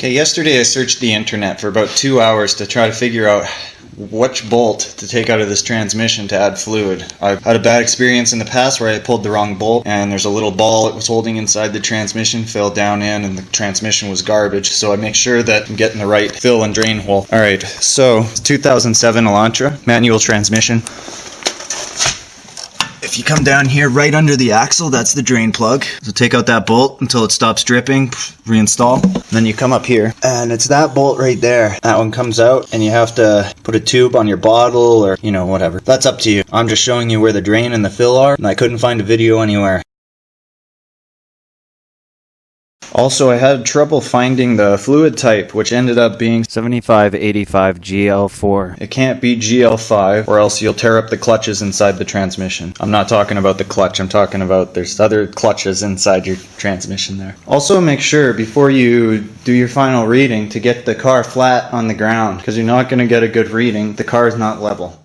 Okay, yesterday I searched the internet for about 2 hours to try to figure out which bolt to take out of this transmission to add fluid. I've had a bad experience in the past where I pulled the wrong bolt and there's a little ball it was holding inside the transmission fell down in and the transmission was garbage, so I make sure that I'm getting the right fill and drain hole. Alright, so 2007 Elantra, manual transmission. If you come down here right under the axle, that's the drain plug. So take out that bolt until it stops dripping, reinstall. Then you come up here, and it's that bolt right there. That one comes out, and you have to put a tube on your bottle or, whatever. That's up to you. I'm just showing you where the drain and the fill are, and I couldn't find a video anywhere. Also, I had trouble finding the fluid type, which ended up being 7585 GL4. It can't be GL5, or else you'll tear up the clutches inside the transmission. I'm not talking about the clutch, I'm talking about there's other clutches inside your transmission there. Also, make sure before you do your final reading to get the car flat on the ground, because you're not going to get a good reading. The car is not level.